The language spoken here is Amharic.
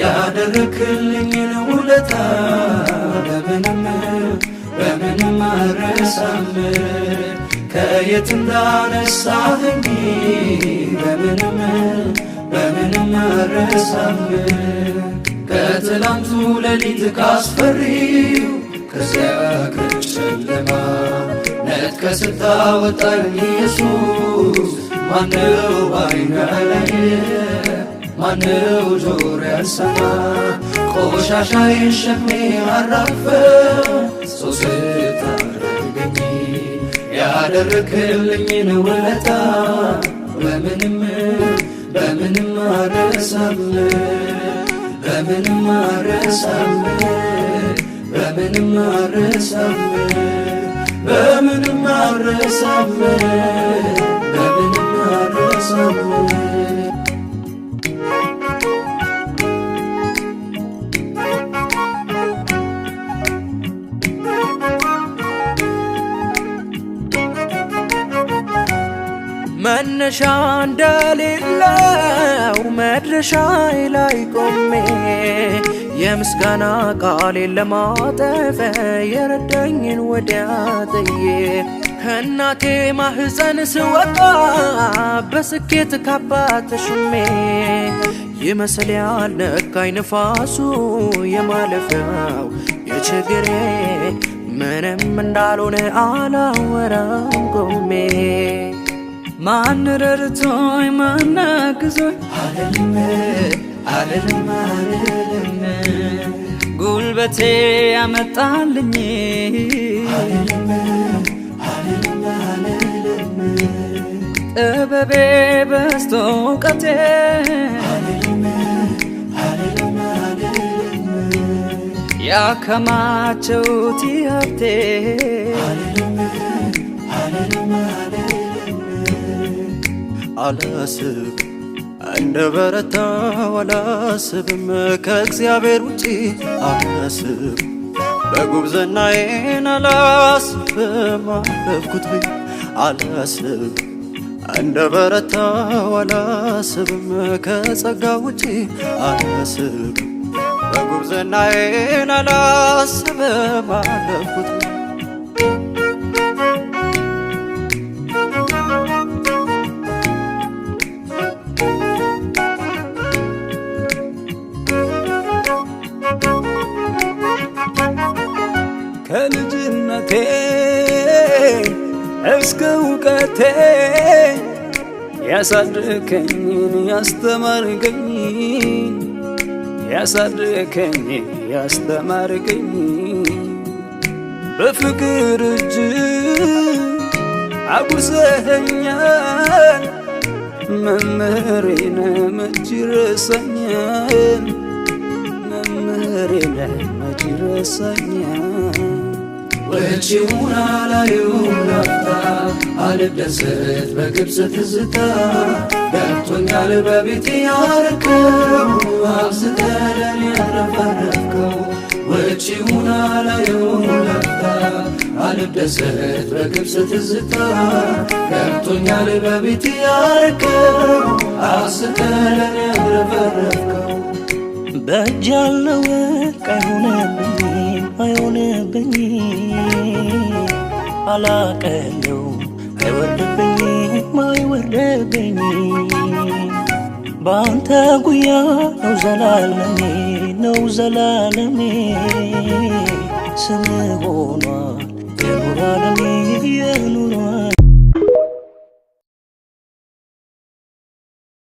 ያደረክልኝን ውለታ በምንም አልረሳም። ከየት እንዳነሳኸኝ በምንም አልረሳም። ከትላንቱ ሌሊት ካስፈሪው ከዚያ ከጨለማ ነጥቀህ ስታወጣኝ ኢየሱስ ማነው ባይኑ ያላየ ማነው ጆሮ ያልሰማ ቆሻሻዬን ሸክሜን አራግፈህ ሰው ስታደርገኝ ያደረክልኝን ውለታ በምንም አልረሳም። በምንም አልረሳም። በምንም አልረሳም። በምንም አልረሳም። በምንም አልረሳም። መነሻ እንደሌለው መድረሻዬ ላይ ቆሜ የምስጋና ቃሌን ለማጠፍ የረዳኝን ወዲያ ጥዬ ከእናቴ ማህፀን ስወጣ በስኬት ካባ ተሹሜ ይመስል ያልነካኝ ንፋሱ የማለፊያው የችግሬ ምንም እንዳልሆነ አላወራም ቆሜ ማን ረድቶኝ ማን አግዞኝ አልልም ጉልበቴ ያመጣልኝ ጥበቤ በዝቶ እውቀቴ ያከማቸውት ሀብቴ አላስብ እንደ በረታው አላስብም ከእግዚአብሔር ውጪ አላስብ በጉብዝናዬን አላስብም አለፍኩት ብዬ አላስብ እንደ በረታው አላስብም ከጸጋ ውጪ አላስብ በጉብዝናዬን አላስብም አለፍኩት ብዬ ከልጅነቴ እስከ እውቀቴ ያሳደከኝን ያስተማርከኝ በፍቅር እጅ አጉርሰኸኛል መምህሬን መች ይረሳኛል መምህሬን መች ይረሳኛል ወጪውን አላየውም ላፍታ አልደሰት በግብፅ ትዝታ ገብቶኛል በቤቴ ያረከው አብዝተህ ለኔ ያረፈረፍከው ወጪውን አላየውም ላፍታ አልደሰት በግብፅ ትዝታ ገብቶኛል በቤቴ ያረከው አብዝተህ ለኔ ያረፈረፍከው በእጅ ያለው ወርቅ አይሆንብኝ አላቀለው አይወርድብኝ በአንተ ጉያ ነው ዘላለሜ ስምህ ሆኗል